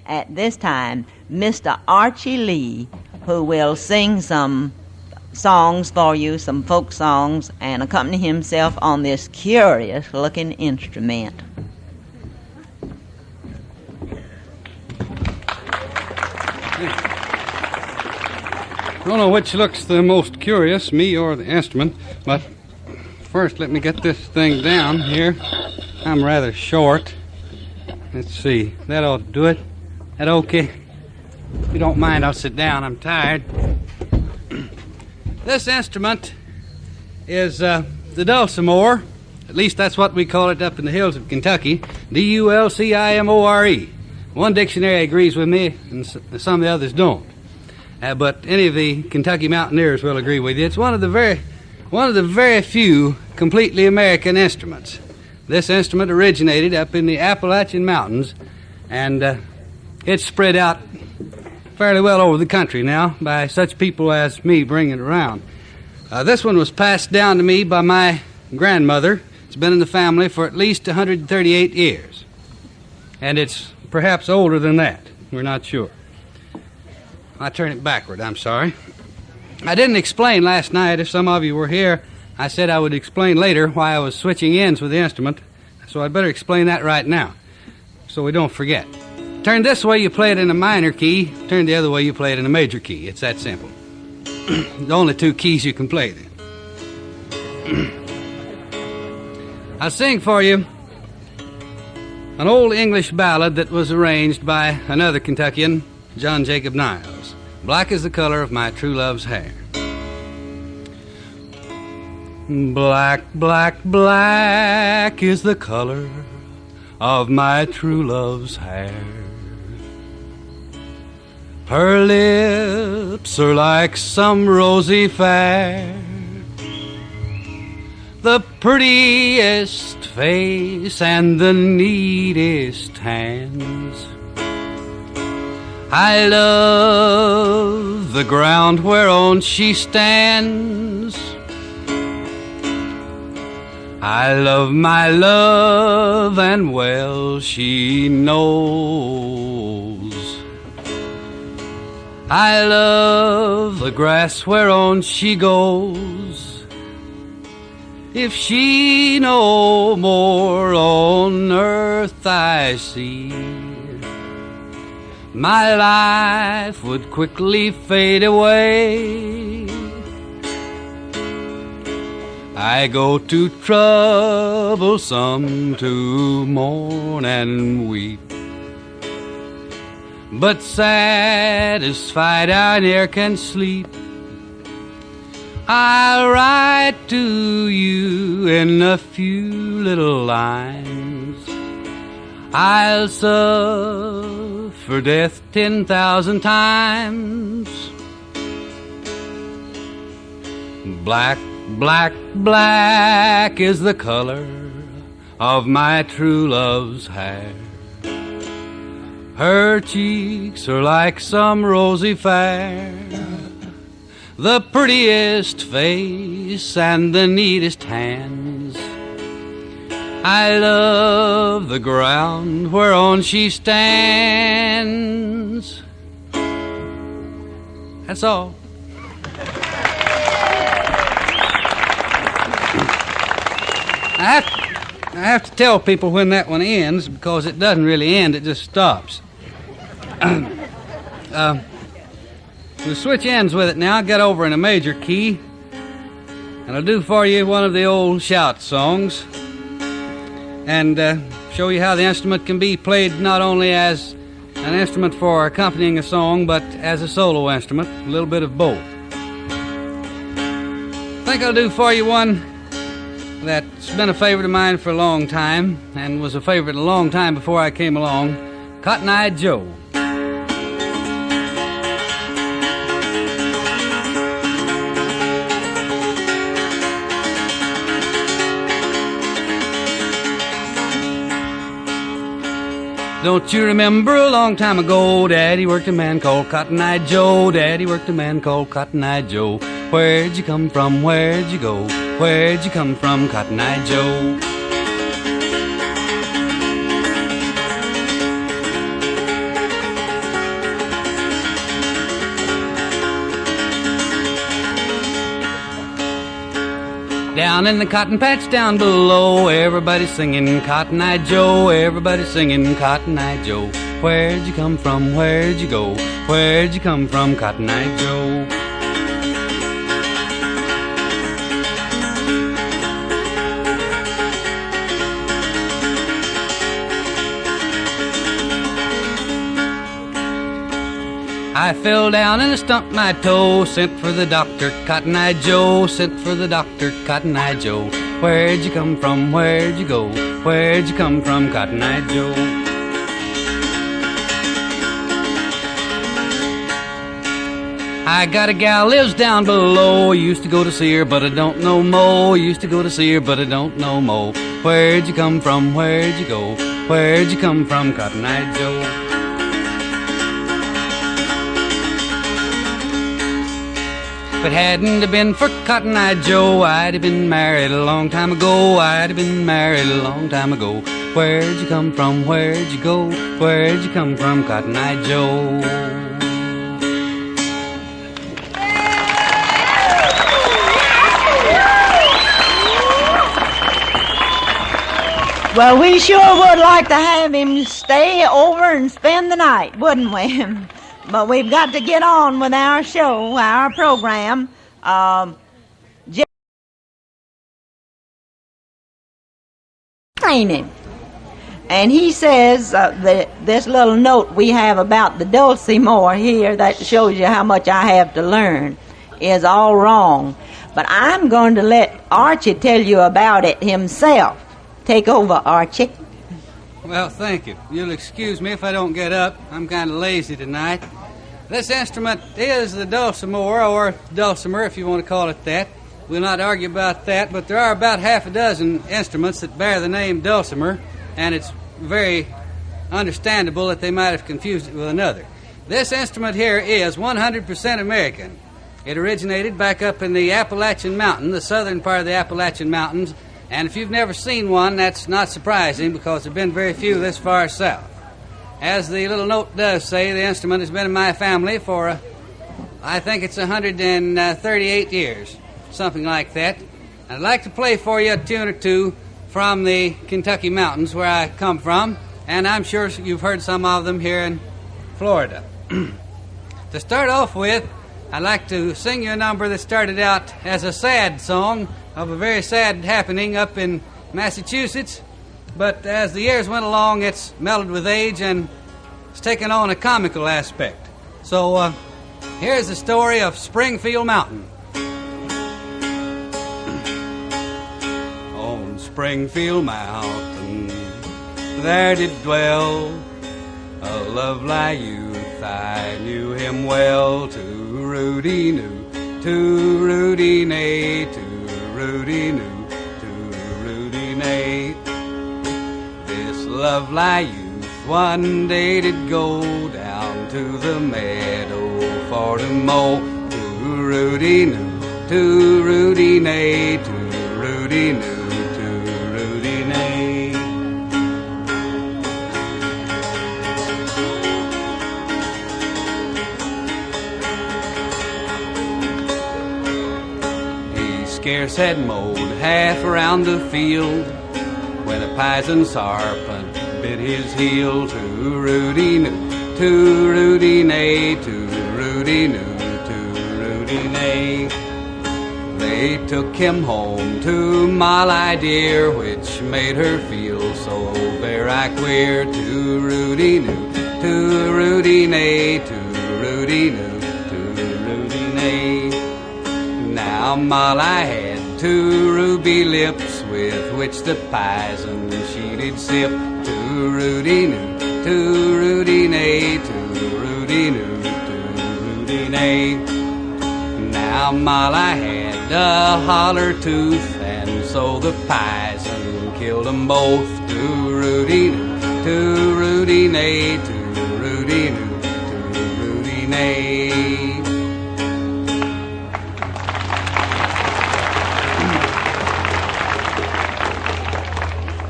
at this time Mr. Archie Lee, who will sing some songs for you, some folk songs, and accompany himself on this curious-looking instrument. I don't know which looks the most curious, me or the instrument, but first let me get this thing down here. I'm rather short. Let's see, that ought to do it. That okay? If you don't mind, I'll sit down. I'm tired. This instrument is the Dulcimer. At least that's what we call it up in the hills of Kentucky. Dulcimore. One dictionary agrees with me, and some of the others don't. But any of the Kentucky mountaineers will agree with you. It's one of the very few completely American instruments. This instrument originated up in the Appalachian Mountains, and it's spread out fairly well over the country now by such people as me bringing it around. This one was passed down to me by my grandmother. It's been in the family for at least 138 years, and it's perhaps older than that. We're not sure. I turn it backward, I'm sorry. I didn't explain last night. If some of you were here, I said I would explain later why I was switching ends with the instrument, so I'd better explain that right now so we don't forget. Turn this way, you play it in a minor key. Turn the other way, you play it in a major key. It's that simple. The only two keys you can play then. I'll sing for you an old English ballad that was arranged by another Kentuckian, John Jacob Niles. Black is the color of my true love's hair. Black, black, black is the color of my true love's hair. Her lips are like some rosy fair, the prettiest face and the neatest hands. I love the ground whereon she stands. I love my love, and well she knows. I love the grass whereon she goes. If she no more on earth I see, my life would quickly fade away. I go to troublesome to mourn and weep, but satisfied I ne'er can sleep. I'll write to you in a few little lines. I'll suffer death 10,000 times. Black, black, black is the color of my true love's hair. Her cheeks are like some rosy fair, the prettiest face and the neatest hands. I love the ground whereon she stands. That's all. I have to tell people when that one ends, because it doesn't really end, it just stops. We'll switch ends with it now. Get over in a major key, and I'll do for you one of the old shout songs, and show you how the instrument can be played not only as an instrument for accompanying a song, but as a solo instrument, a little bit of both. I think I'll do for you one that's been a favorite of mine for a long time, and was a favorite a long time before I came along, Cotton-Eyed Joe. Don't you remember a long time ago, Daddy worked a man called Cotton-Eyed Joe. Daddy worked a man called Cotton-Eyed Joe. Where'd you come from? Where'd you go? Where'd you come from, Cotton-Eyed Joe? Down in the cotton patch down below, everybody's singing Cotton Eye Joe, everybody's singing Cotton Eye Joe. Where'd you come from, where'd you go, where'd you come from, Cotton Eye Joe? I fell down and I stumped my toe, sent for the doctor, Cotton Eye Joe, sent for the doctor, Cotton Eye Joe. Where'd you come from, where'd you go, where'd you come from, Cotton Eye Joe? I got a gal lives down below, used to go to see her, but I don't know mo, used to go to see her, but I don't know mo. Where'd you come from, where'd you go, where'd you come from, Cotton Eye Joe? If it hadn't have been for Cotton Eye Joe, I'd have been married a long time ago, I'd have been married a long time ago. Where'd you come from, where'd you go, where'd you come from, Cotton Eye Joe? Well, we sure would like to have him stay over and spend the night, wouldn't we? But we've got to get on with our show, our program. Training. And he says that this little note we have about the Dulcimer here that shows you how much I have to learn is all wrong. But I'm going to let Archie tell you about it himself. Take over, Archie. Well, thank you. You'll excuse me if I don't get up. I'm kind of lazy tonight. This instrument is the Dulcimer, or Dulcimer if you want to call it that. We'll not argue about that, but there are about half a dozen instruments that bear the name Dulcimer, and it's very understandable that they might have confused it with another. This instrument here is 100% American. It originated back up in the Appalachian Mountain, the southern part of the Appalachian Mountains, and if you've never seen one, that's not surprising because there have been very few this far south. As the little note does say, the instrument has been in my family for, I think it's 138 years, something like that. I'd like to play for you a tune or two from the Kentucky mountains where I come from, and I'm sure you've heard some of them here in Florida. To start off with, I'd like to sing you a number that started out as a sad song of a very sad happening up in Massachusetts, but as the years went along, it's mellowed with age and it's taken on a comical aspect. So here's the story of Springfield Mountain. On Springfield Mountain, there did dwell a lovely youth. I knew him well. To Rudy knew, to Rudy nay, to Rudy knew, to Rudy nay. This lovely youth one day did go down to the meadow for to mow. To Rudy knew, to Rudy nay, to Rudy knew, to Rudy nay. Scarce had mowed half around the field when a pison serpent bit his heel. To Rudy knew, to Rudy nay, to Rudy knew, to Rudy nay. They took him home to Molly dear, which made her feel so very queer. To Rudy knew, to Rudy nay, to Rudy knew, to Rudy nay. Now Molly had two ruby lips with which the pison she did sip. To Rudy knew, to Rudy nay, to Rudy knew, to Rudy nay. Now Molly had a holler tooth, and so the pison killed them both. To Rudy knew, to Rudy nay, to Rudy knew, to Rudy nay.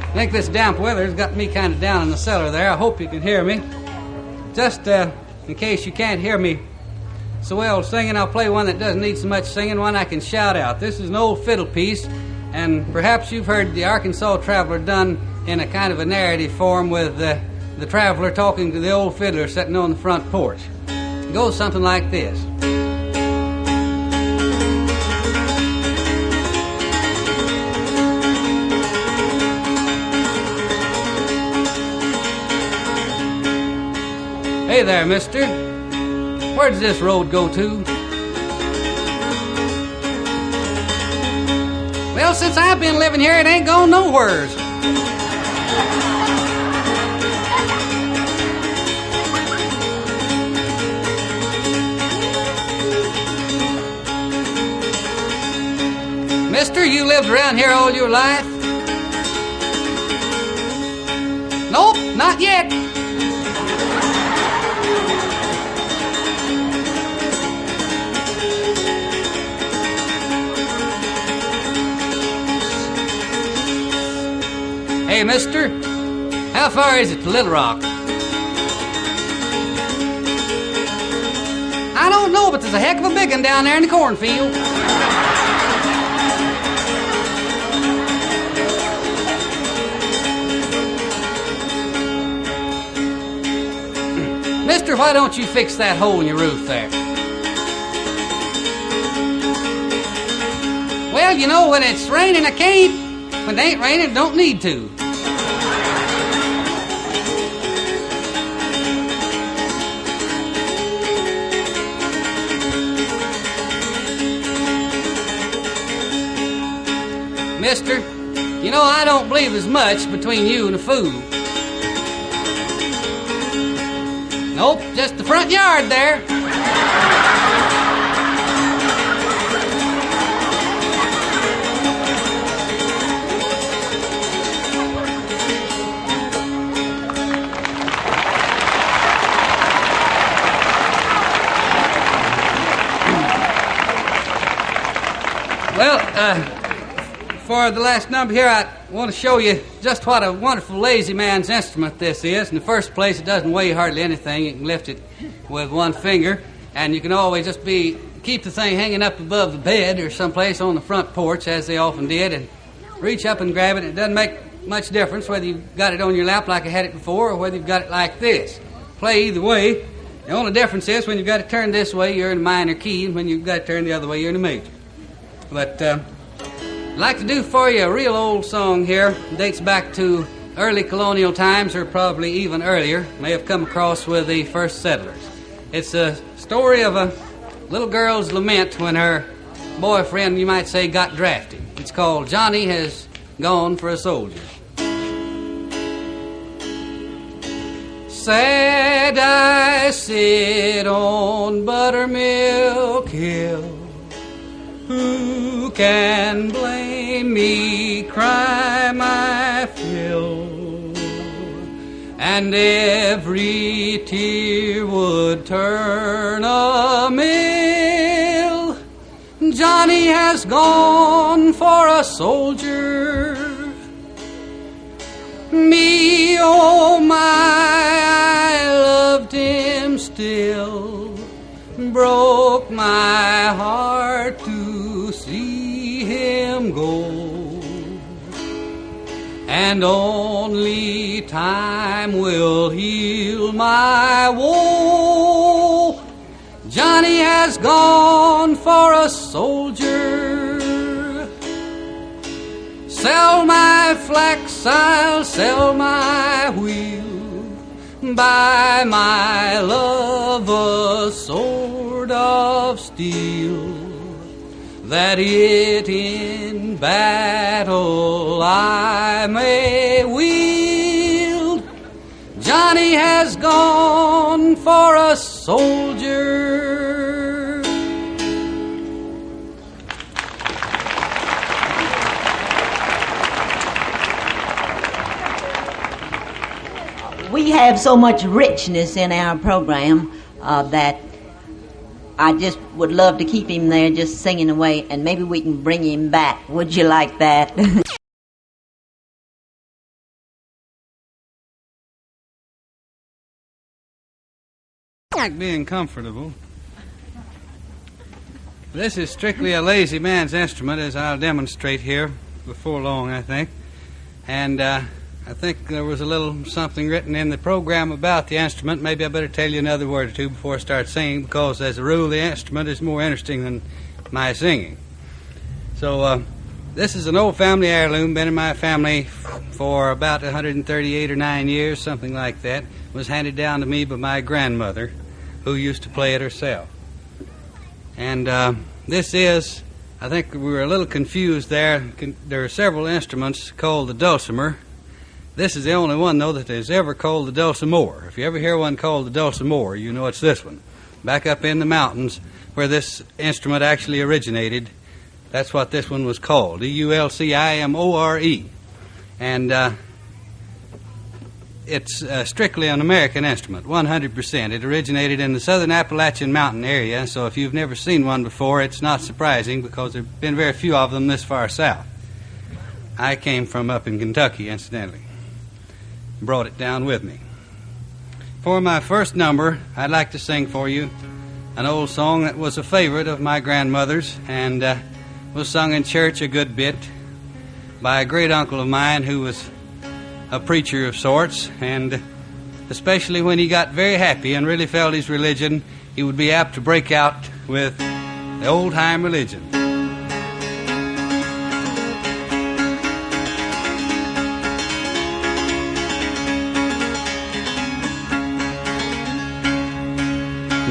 I think this damp weather's got me kind of down in the cellar there. I hope you can hear me. Just in case you can't hear me so well singing, I'll play one that doesn't need so much singing, one I can shout out. This is an old fiddle piece And perhaps you've heard the Arkansas Traveler done in a kind of a narrative form with the traveler talking to the old fiddler sitting on the front porch. It goes something like this. Hey there, mister. Where does this road go to? Well, since I've been living here, it ain't going nowheres. Mister, you lived around here all your life? Nope, not yet. Hey, mister, how far is it to Little Rock? I don't know, but there's a heck of a big one down there in the cornfield. Mister, why don't you fix that hole in your roof there? Well, you know, when it's raining, I can't. When it ain't raining, don't need to. Mister, you know, I don't believe there's much between you and a fool. Nope, just the front yard there. Well, for the last number here, I want to show you just what a wonderful lazy man's instrument this is. In the first place, it doesn't weigh hardly anything. You can lift it with one finger, and you can always just keep the thing hanging up above the bed or someplace on the front porch, as they often did, and reach up and grab it. It doesn't make much difference whether you've got it on your lap like I had it before or whether you've got it like this. Play either way. The only difference is when you've got it turned this way, you're in a minor key, and when you've got it turned the other way, you're in a major. But I'd like to do for you a real old song here. It dates back to early colonial times, or probably even earlier. May have come across with the first settlers. It's a story of a little girl's lament when her boyfriend, you might say, got drafted. It's called Johnny Has Gone for a Soldier. Sad I sit on Buttermilk Hill. Who can blame me, cry my fill, and every tear would turn a mill. Johnny has gone for a soldier. Me, oh my, I loved him still. Broke my heart to see him go, and only time will heal my woe. Johnny has gone for a soldier. Sell my flax, I'll sell my wheel. Buy my love a sword of steel, that it in battle I may wield. Johnny has gone for a soldier. We have so much richness in our program that I just would love to keep him there just singing away, and maybe we can bring him back. Would you like that? I like being comfortable. This is strictly a lazy man's instrument, as I'll demonstrate here. before long, I think. And I think there was a little something written in the program about the instrument. Maybe I better tell you another word or two before I start singing, because as a rule the instrument is more interesting than my singing. So this is an old family heirloom, been in my family for about 138 or 9 years, something like that. It was handed down to me by my grandmother, who used to play it herself. And this is, I think we were a little confused there. There are several instruments called the Dulcimer. This is the only one, though, that is ever called the Dulcimer. If you ever hear one called the Dulcimer, you know it's this one. Back up in the mountains where this instrument actually originated, that's what this one was called, Dulcimore. And it's strictly an American instrument, 100%. It originated in the southern Appalachian Mountain area, so if you've never seen one before, it's not surprising because there have been very few of them this far south. I came from up in Kentucky, incidentally. Brought it down with me. For my first number, I'd like to sing for you an old song that was a favorite of my grandmother's and was sung in church a good bit by a great uncle of mine who was a preacher of sorts, and especially when he got very happy and really felt his religion, he would be apt to break out with the old-time religion.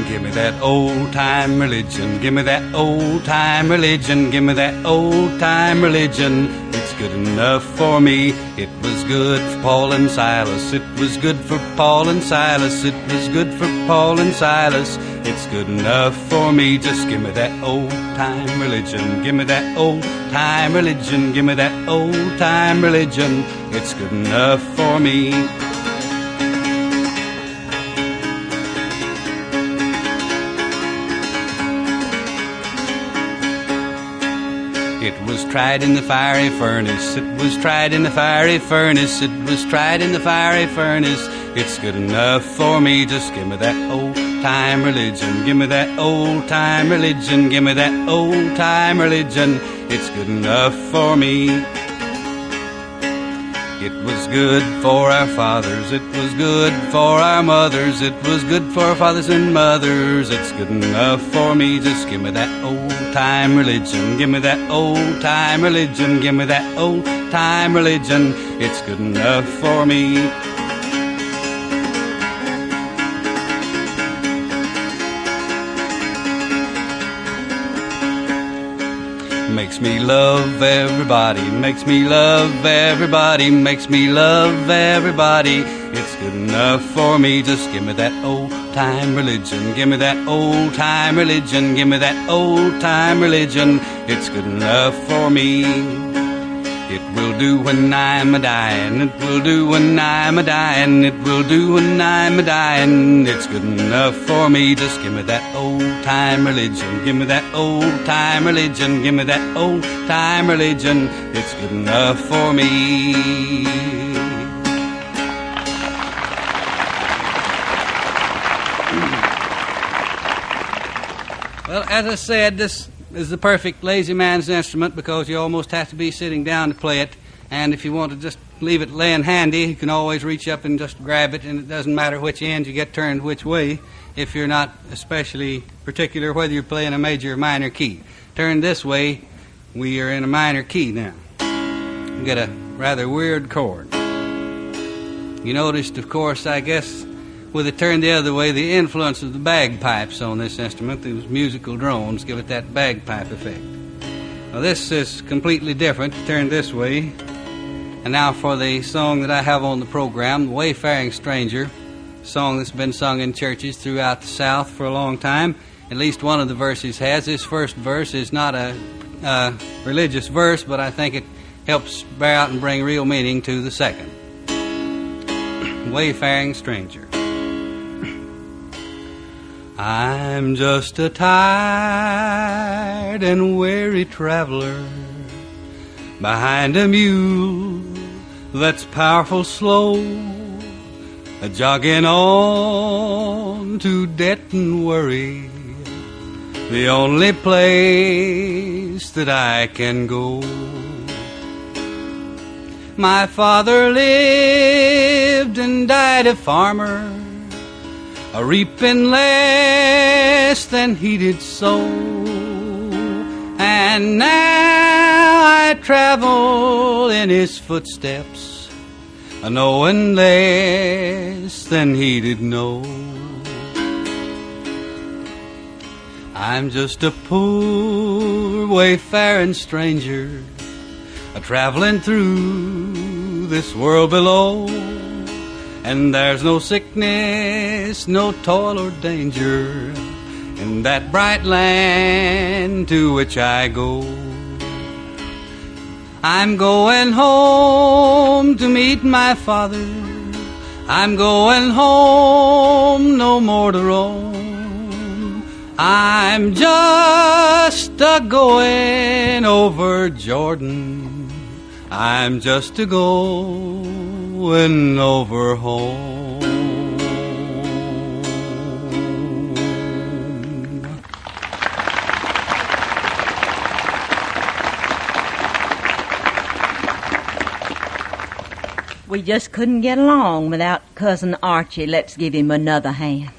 Give me that old-time religion, give me that old-time religion, give me that old-time religion. It's good enough for me. It was good for Paul and Silas. It was good for Paul and Silas. It was good for Paul and Silas. It's good enough for me. Just give me that old-time religion. Give me that old-time religion. Give me that old-time religion. It's good enough for me. It was tried in the fiery furnace. It was tried in the fiery furnace. It was tried in the fiery furnace. It's good enough for me. Just give me that old-time religion. Give me that old-time religion. Give me that old-time religion. It's good enough for me. It was good for our fathers. It was good for our mothers. It was good for our fathers and mothers. It's good enough for me. Just give me that old-time religion. Give me that old-time religion. Give me that old-time religion. It's good enough for me. Makes me love everybody, makes me love everybody, makes me love everybody. It's good enough for me. Just give me that old-time religion. Give me that old-time religion. Give me that old-time religion. It's good enough for me. It will do when I'm a-dying. It will do when I'm a-dying. It will do when I'm a-dying. It's good enough for me. Just give me that old-time religion. Give me that old-time religion. Give me that old-time religion. It's good enough for me. Well, as I said, this is the perfect lazy man's instrument because you almost have to be sitting down to play it. And if you want to just leave it laying handy, you can always reach up and just grab it, and it doesn't matter which end you get turned which way if you're not especially particular whether you're playing a major or minor key. Turned this way, we are in a minor key now. You get a rather weird chord. You noticed, of course, I guess, with it turned the other way, the influence of the bagpipes on this instrument. Those musical drones give it that bagpipe effect. Now this is completely different, turned this way. And now for the song that I have on the program, Wayfaring Stranger, a song that's been sung in churches throughout the South for a long time. At least one of the verses has. This first verse is not a religious verse, but I think it helps bear out and bring real meaning to the second. Wayfaring Stranger. I'm just a tired and weary traveler behind a mule that's powerful slow, jogging on to debt and worry, the only place that I can go. My father lived and died a farmer, a reaping less than he did sow. And now I travel in his footsteps, a knowing less than he did know. I'm just a poor wayfaring stranger, a traveling through this world below. And there's no sickness, no toil or danger in that bright land to which I go. I'm going home to meet my father. I'm going home no more to roam. I'm just a-going over Jordan. I'm just a-going over home. We just couldn't get along without Cousin Archie. Let's give him another hand.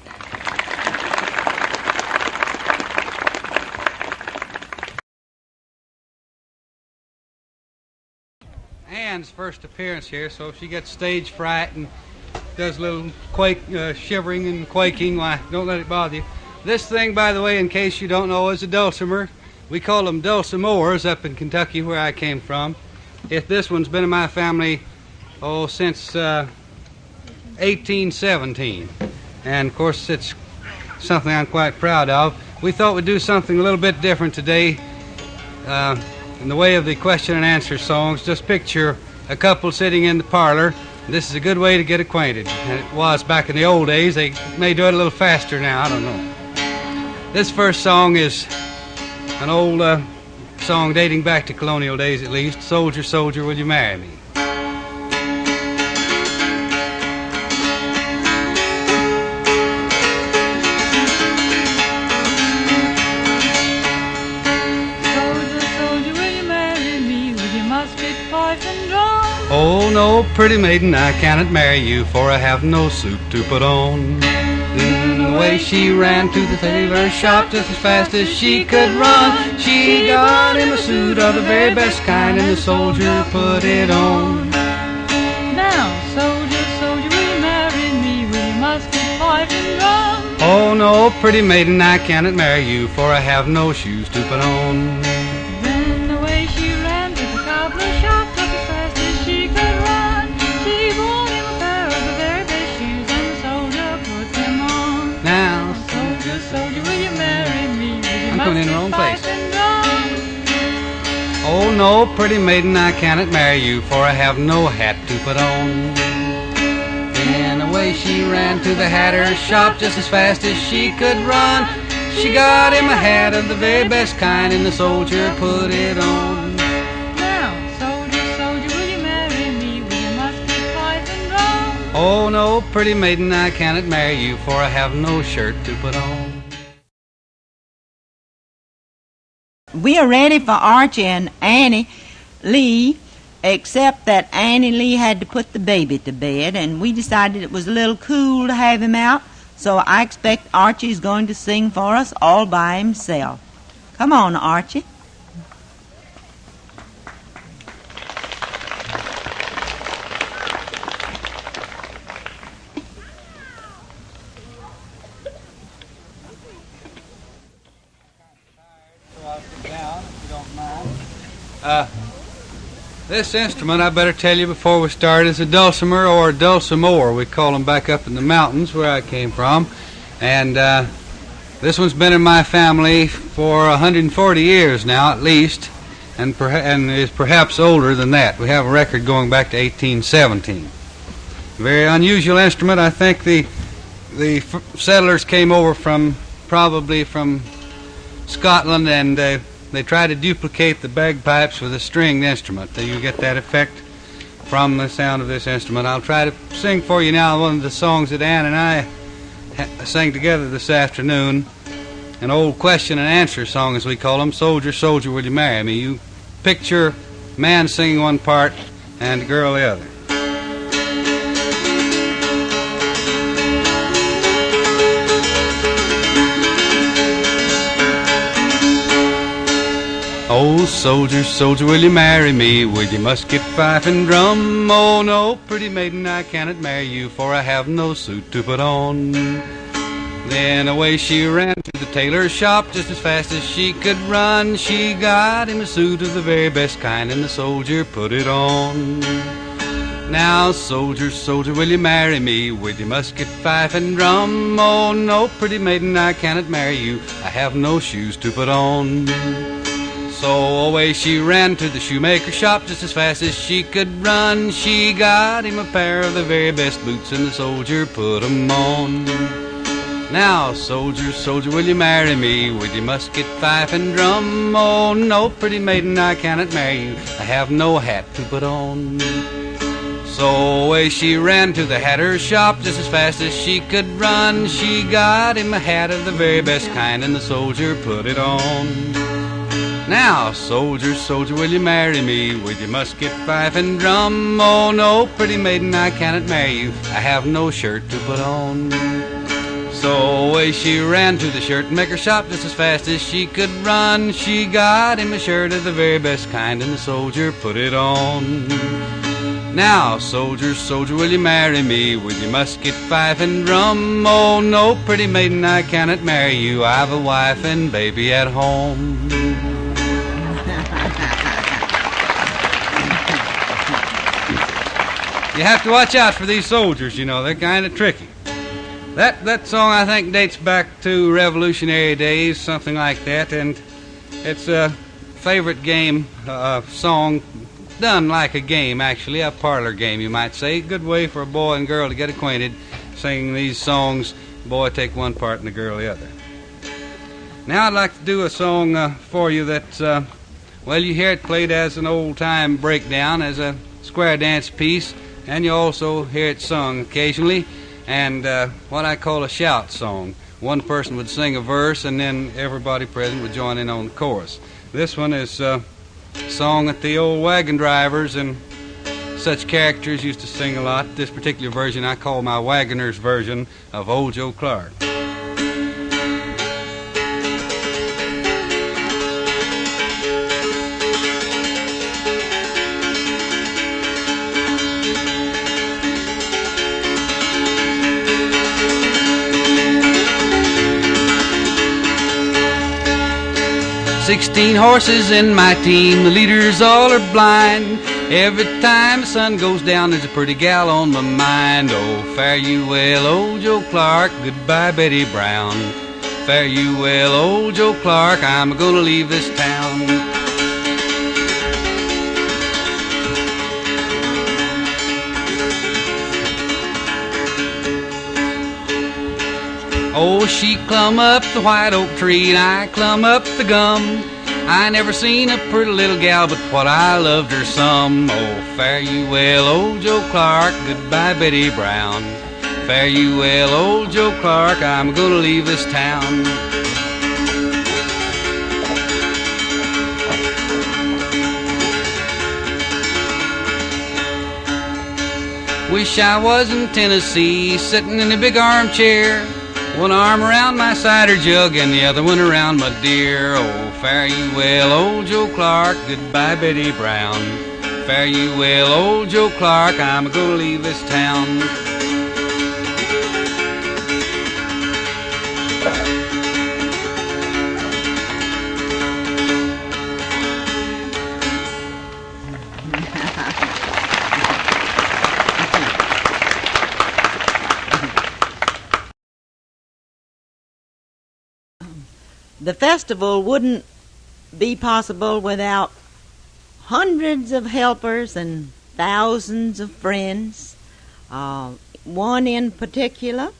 Ann's first appearance here, so if she gets stage fright and does a little shivering and quaking, why, don't let it bother you. This thing, by the way, in case you don't know, is a dulcimer. We call them dulcimers up in Kentucky, where I came from. This one's been in my family since 1817. And, of course, it's something I'm quite proud of. We thought we'd do something a little bit different today in the way of the question and answer songs. Just picture a couple sitting in the parlor. This is a good way to get acquainted. And it was back in the old days. They may do it a little faster now. I don't know. This first song is an old song dating back to colonial days at least. Soldier, soldier, will you marry me? Oh, no, pretty maiden, I cannot marry you, for I have no suit to put on. Then away she ran to the tailor's shop just as fast as she could run. She got him a suit of the very best kind, and the soldier put it on. Now, soldier, soldier, will you marry me? Will you musket, pipe, and drum? Oh, no, pretty maiden, I cannot marry you, for I have no shoes to put on. Then away she ran to the cobbler's shop just as fast as she could run. She bought him a pair of the very best shoes, and the soldier put them on. Now, soldier, soldier, will you marry me? Will you I'm coming in the wrong musket, place. pipe, and drum? Oh, no, pretty maiden, I cannot marry you, for I have no hat to put on. Then away she ran to the hatter's shop just as fast as she could run. She got him a hat of the very best kind, and the soldier put it on. Now, soldier, soldier, will you marry me? Will you musket, pipe, and drum? Oh, no, pretty maiden, I cannot marry you, for I have no shirt to put on. We are ready for Archie and Annie Lee, except that Annie Lee had to put the baby to bed, and we decided it was a little cool to have him out, so I expect Archie's going to sing for us all by himself. Come on, Archie. This instrument, I better tell you before we start, is a dulcimer or a dulcimer. We call them back up in the mountains where I came from. And this one's been in my family for 140 years now, at least, and is perhaps older than that. We have a record going back to 1817. Very unusual instrument. I think the settlers came over probably from Scotland, and they try to duplicate the bagpipes with a stringed instrument. You get that effect from the sound of this instrument. I'll try to sing for you now one of the songs that Ann and I sang together this afternoon, an old question and answer song, as we call them. Soldier, soldier, will you marry me? You picture man singing one part, and the girl the other. Oh, soldier, soldier, will you marry me with your musket, fife, and drum? Oh, no, pretty maiden, I cannot marry you, for I have no suit to put on. Then away she ran to the tailor's shop just as fast as she could run. She got him a suit of the very best kind, and the soldier put it on. Now, soldier, soldier, will you marry me with your musket, fife, and drum? Oh, no, pretty maiden, I cannot marry you, I have no shoes to put on. So away she ran to the shoemaker's shop just as fast as she could run. She got him a pair of the very best boots, and the soldier put 'em on. Now, soldier, soldier, will you marry me with your musket, fife, and drum? Oh, no, pretty maiden, I cannot marry you, I have no hat to put on. So away she ran to the hatter's shop just as fast as she could run. She got him a hat of the very best kind, and the soldier put it on. Now, soldier, soldier, will you marry me with your musket, fife, and drum? Oh, no, pretty maiden, I cannot marry you, I have no shirt to put on. So away she ran to the shirt maker shop just as fast as she could run. She got him a shirt of the very best kind, and the soldier put it on. Now, soldier, soldier, will you marry me with your musket, fife, and drum? Oh, no, pretty maiden, I cannot marry you, I've a wife and baby at home. You have to watch out for these soldiers, you know, they're kind of tricky. That song, I think, dates back to Revolutionary days, something like that, and it's a favorite game song, done like a game, actually, a parlor game, you might say. Good way for a boy and girl to get acquainted, singing these songs, boy take one part and the girl the other. Now I'd like to do a song for you that, well, you hear it played as an old-time breakdown, as a square dance piece, and you also hear it sung occasionally, and what I call a shout song. One person would sing a verse, and then everybody present would join in on the chorus. This one is a song that the old wagon drivers and such characters used to sing a lot. This particular version I call my wagoner's version of Old Joe Clark. 16 horses in my team, the leaders all are blind. Every time the sun goes down, there's a pretty gal on my mind. Oh, fare you well, old Joe Clark, goodbye, Betty Brown. Fare you well, old Joe Clark, I'm gonna leave this town. Oh, she clumb up the white oak tree and I clumb up the gum. I never seen a pretty little gal, but what I loved her some. Oh, fare you well, old Joe Clark, goodbye, Betty Brown. Fare you well, old Joe Clark, I'm gonna leave this town. Wish I was in Tennessee, sitting in a big armchair. One arm around my cider jug and the other one around my dear. Oh, fare you well, old Joe Clark, goodbye, Betty Brown. Fare you well, old Joe Clark, I'm gonna leave this town. The festival wouldn't be possible without hundreds of helpers and thousands of friends. One in particular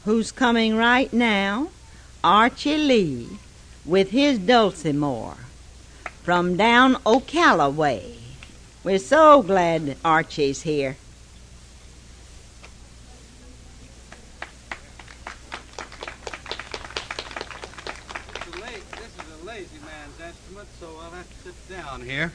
who's coming right now, Archie Lee, with his Dulcimer from down Ocala way. We're so glad Archie's here. So I'll have to sit down here.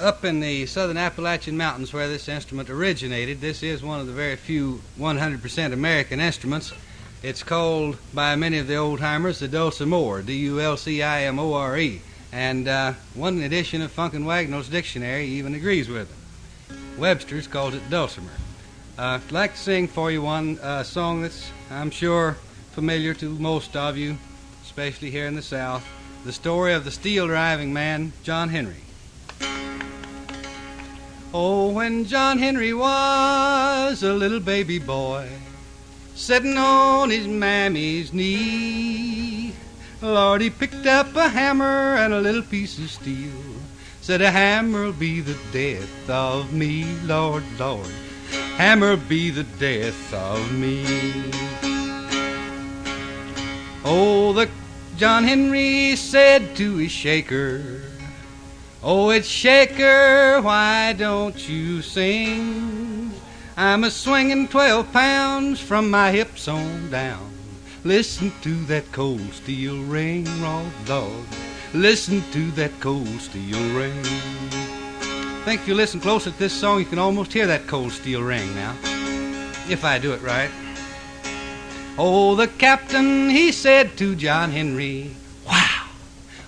up in the southern Appalachian Mountains where this instrument originated. This is one of the very few 100% American instruments. It's called by many of the old-timers the Dulcimer, D-U-L-C-I-M-O-R-E. And one edition of Funk and Wagnall's dictionary even agrees with it. Webster's calls it Dulcimer. I'd like to sing for you one song that's, I'm sure, familiar to most of you, especially here in the South, the story of the steel-driving man, John Henry. Oh, when John Henry was a little baby boy, sitting on his mammy's knee, Lord, he picked up a hammer and a little piece of steel, said a hammer'll be the death of me, Lord, Lord, hammer'll be the death of me. Oh, the John Henry said to his shaker, oh, it's shaker, why don't you sing? I'm a swinging 12 pounds from my hips on down. Listen to that cold steel ring, Lord, Lord. Listen to that cold steel ring. I think if you listen close at this song, you can almost hear that cold steel ring now, if I do it right. Oh, the captain, he said to John Henry, wow.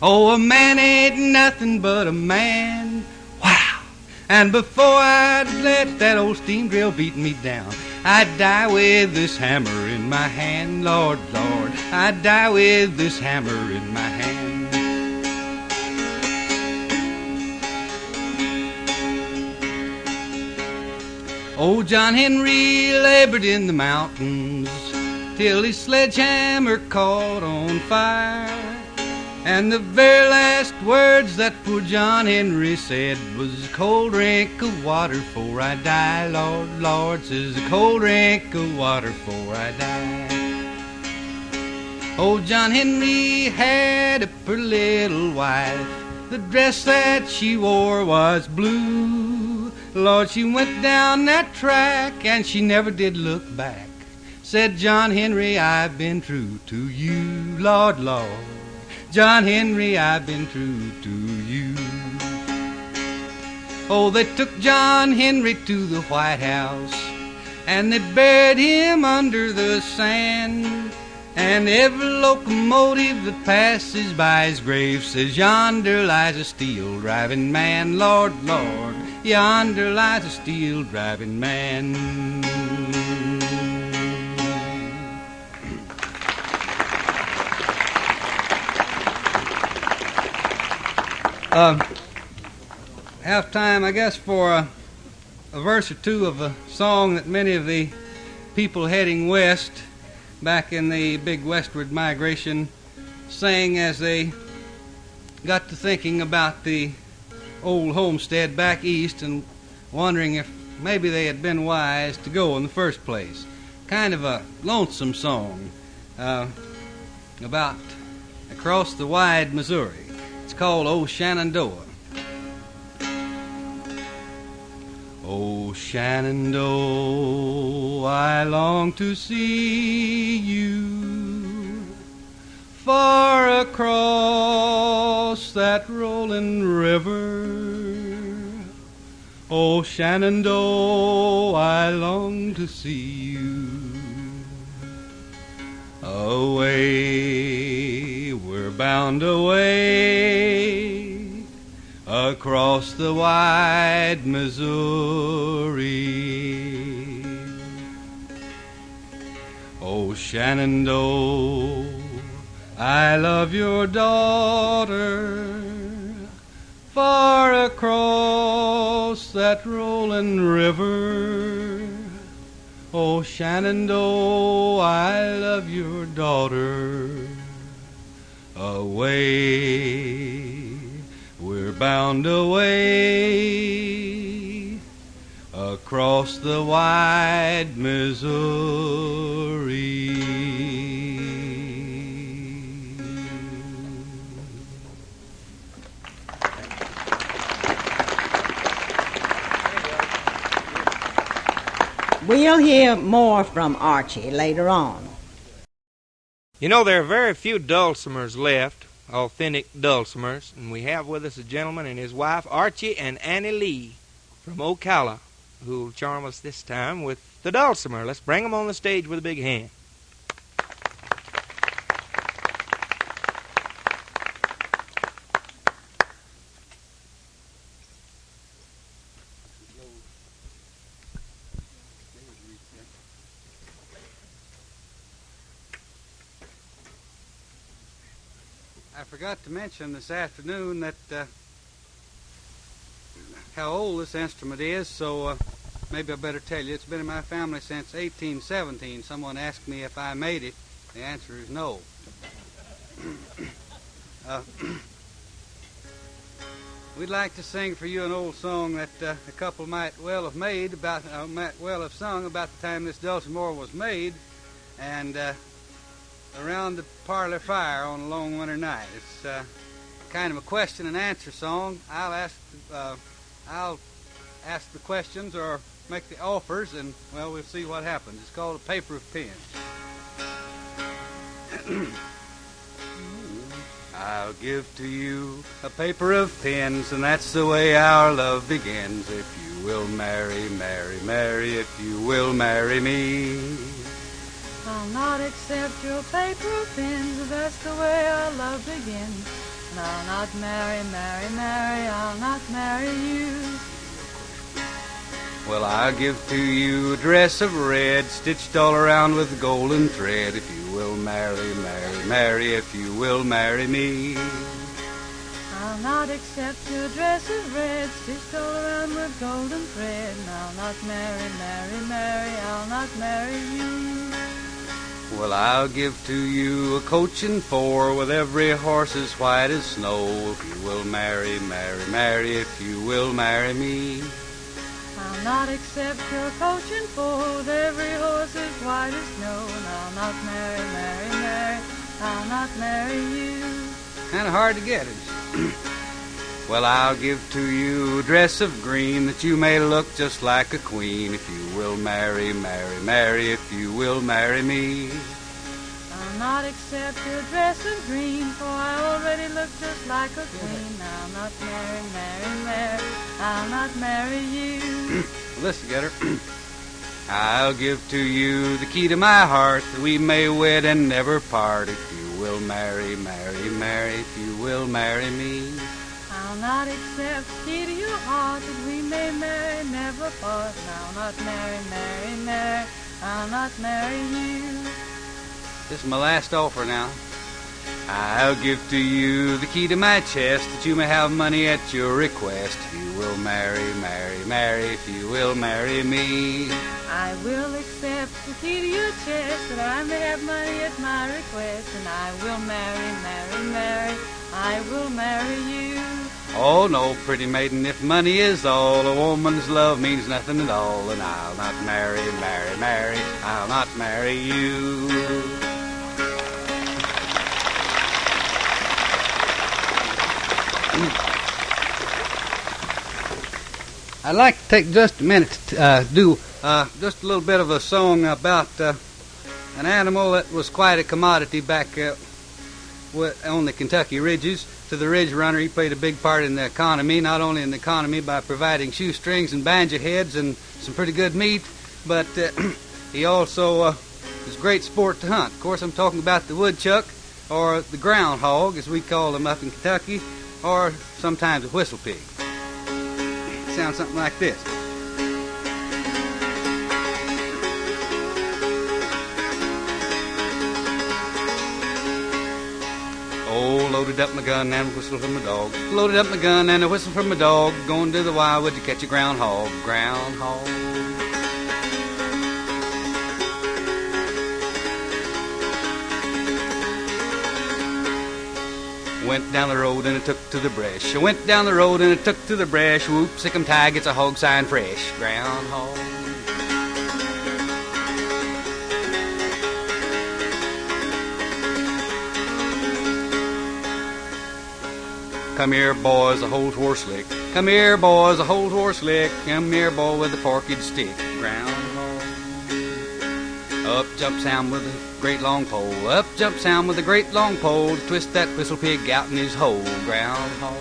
Oh, a man ain't nothing but a man, wow. And before I'd let that old steam drill beat me down, I'd die with this hammer in my hand, Lord, Lord. I'd die with this hammer in my hand. Oh, John Henry labored in the mountains till his sledgehammer caught on fire. And the very last words that poor John Henry said was, cold drink of water before I die, Lord, Lord, says a cold drink of water before I die. Oh, John Henry had a pretty little wife. The dress that she wore was blue. Lord, she went down that track and she never did look back. Said John Henry, I've been true to you, Lord, Lord. John Henry, I've been true to you. Oh, they took John Henry to the White House and they buried him under the sand. And every locomotive that passes by his grave says, yonder lies a steel-driving man, Lord, Lord, yonder lies a steel-driving man. Have time, I guess, for a verse or two of a song that many of the people heading west back in the big westward migration sang as they got to thinking about the old homestead back east and wondering if maybe they had been wise to go in the first place. Kind of a lonesome song about across the wide Missouri. It's called "Oh Shannon Door." Oh Shenandoah, I long to see you far across that rolling river. Oh Shenandoah, I long to see you. Away, we're bound away across the wide Missouri. Oh Shenandoah, I love your daughter far across that rolling river. Oh Shenandoah, I love your daughter. Away, we're bound away across the wide Missouri. We'll hear more from Archie later on. You know, there are very few dulcimers left, authentic Dulcimers, and we have with us a gentleman and his wife, Archie and Annie Lee from Ocala, who will charm us this time with the Dulcimer. Let's bring them on the stage with a big hand. I forgot to mention this afternoon that how old this instrument is, so maybe I better tell you. It's been in my family since 1817. Someone asked me if I made it. The answer is no. We'd like to sing for you an old song that a couple might well have made about, might well have sung about the time this Dulcimer was made, and around the parlor fire on a long winter night. It's kind of a question and answer song. I'll ask the questions or make the offers, and well, we'll see what happens. It's called A Paper of Pins. I'll give to you a paper of pins, and that's the way our love begins. If you will marry, marry, marry, if you will marry me. I'll not accept your paper of pins, if that's the way our love begins. And I'll not marry, marry, marry, I'll not marry you. Well, I'll give to you a dress of red, stitched all around with golden thread. If you will marry, marry, marry, if you will marry me. I'll not accept your dress of red, stitched all around with golden thread. And I'll not marry, marry, marry, I'll not marry you. Well, I'll give to you a coach and four, with every horse as white as snow. If you will marry, marry, marry, if you will marry me. I'll not accept your coach and four, with every horse as white as snow. And I'll not marry, marry, marry, I'll not marry you. Kind of hard to get, isn't it? Well, I'll give to you a dress of green, that you may look just like a queen. If you will marry, marry, marry, if you will marry me. I'll not accept your dress of green, for I already look just like a queen. I'll not marry, marry, marry, I'll not marry you. Listen, get her. I'll give to you the key to my heart, that we may wed and never part. If you will marry, marry, marry, if you will marry me. I'll not accept the key to your heart, that we may marry, never part. And I'll not marry, marry, marry, I'll not marry you. This is my last offer now. I'll give to you the key to my chest, that you may have money at your request. If you will marry, marry, marry, if you will marry me. I will accept the key to your chest, that I may have money at my request. And I will marry, marry, marry, I will marry you. Oh, no, pretty maiden, if money is all, a woman's love means nothing at all. And I'll not marry, marry, marry, I'll not marry you. I'd like to take just a minute to do just a little bit of a song about an animal that was quite a commodity back on the Kentucky ridges. To the ridge runner, he played a big part in the economy, not only in the economy by providing shoestrings and banjo heads and some pretty good meat, but he also was a great sport to hunt. Of course, I'm talking about the woodchuck, or the groundhog, as we call them up in Kentucky, or sometimes a whistle pig. It sounds something like this. Oh, loaded up my gun and a whistle from my dog. Loaded up my gun and a whistle from my dog. Going to the wildwood to catch a groundhog. Groundhog. Went down the road and it took to the brush. I went down the road and it took to the brush. Whoop, sick 'em tied, gets a hog sign fresh. Groundhog. Come here, boys, a whole horse lick. Come here, boys, a whole horse lick. Come here, boy, with a porkage stick. Groundhog. Up jumps Sam with a great long pole. Up jumps Sam with a great long pole to twist that whistle pig out in his hole. Groundhog.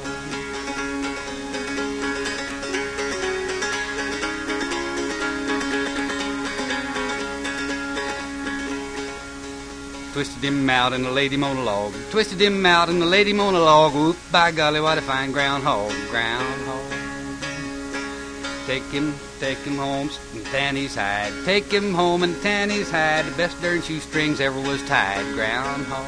Twisted him out in the lady monologue. Twisted him out in the lady monologue. Whoop, by golly, what a fine groundhog. Groundhog. Take him home and tan his hide. Take him home and tan his hide. The best darn shoestrings ever was tied. Groundhog.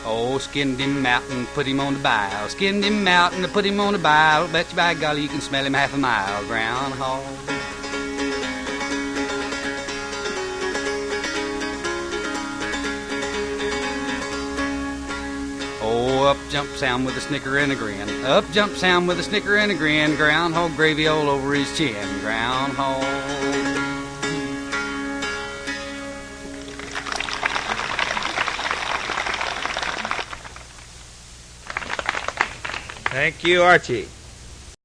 Oh, skinned him out and put him on the bile. Skinned him out and put him on the bile. Bet you by golly you can smell him half a mile. Groundhog. Oh, up jumped Sam with a snicker and a grin. Up jumped Sam with a snicker and a grin. Groundhog gravy all over his chin. Groundhog. Thank you, Archie.